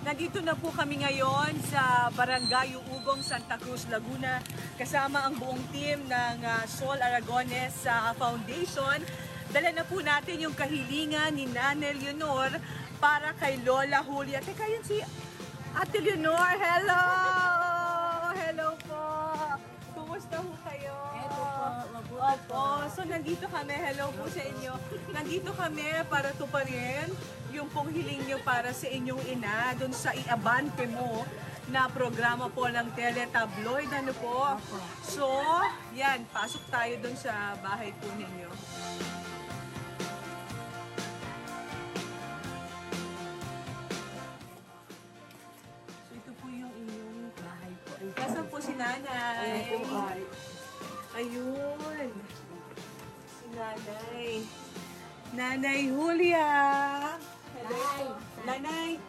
Nandito na po kami ngayon sa Barangay Ugong, Santa Cruz, Laguna. Kasama ang buong team ng Sol Aragones Foundation. Dala na po natin yung kahilingan ni Nanay Leonor para kay Lola Julia. Teka, yun si Ate Leonor. Hello! Hello po! Kumusta po kayo? Opo. So, nandito kami. Hello po sa inyo. Nandito kami para tuparin yung pong hiling nyo para sa inyong ina dun sa iabante mo na programa po ng teletabloid. Ano po? So, yan. Pasok tayo dun sa bahay po ninyo. So, ito po yung inyong bahay po. Nasaan po si Nanay? Ayun. Si Nanay. Nanay Julia. Hello. Nanay,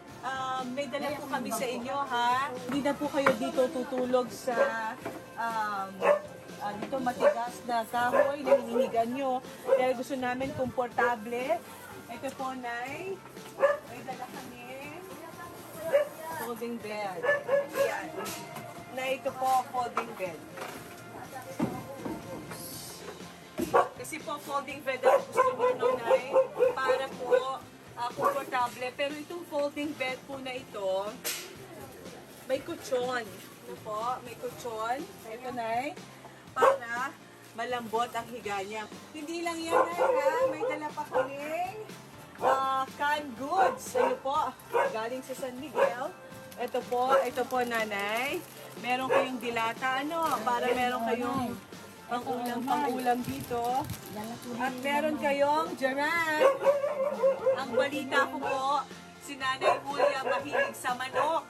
may dala po kami sa inyo, ha? Hindi na po kayo dito tutulog sa dito matigas na kahoy na hinihigan nyo. Dahil gusto namin komportable. Ito po, Nay. May dala kami. Folding bed. Ayan. Nay, ito po, folding bed. Kasi po, folding bed ang gusto nyo, Nanay, para po komportable. Pero itong folding bed po na ito, may kutsyon. Ito po, may kutsyon. Ito, Nay, para malambot ang higa niya. Hindi lang yan, Nay, ha? May dala pa kaming canned goods. Ano po? Galing sa San Miguel. Ito po, Nanay. Meron kayong dilata, ano? Para meron kayong pang-ulam dito. At meron kayong Jaran. Ang balita ko po, si Nanay Julia mahilig sa manok.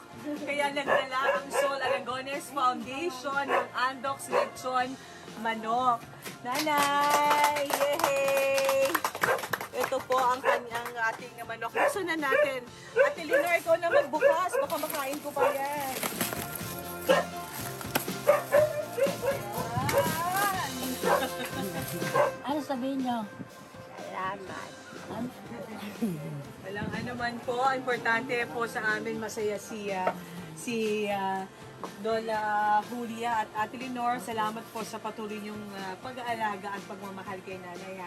Kaya nagdala ang Sol Aragones Foundation ng Andox Lechon Manok. Nanay! Yehey! Ito po ang kanyang ating manok. Gusto na natin. Ate Leonor, ikaw na magbukas. Baka makain ko pa yan. Ano sabihin nyo? Salamat. Walang ano man po, importante po sa amin masaya si Lola Julia at Ate Leonor. Salamat po sa patuloy niyong pag-aalaga at pagmamahal kay Nanay.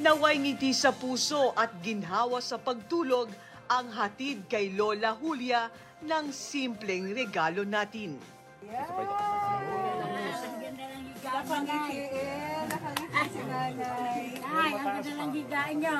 Naway ngiti sa puso at ginhawa sa pagtulog ang hatid kay Lola Julia ng simpleng regalo natin. Yeah! Ang ganda ng higaan nyo, Nay. Nakangitiin si Nanay. Ay, ang ganda ng higaan nyo.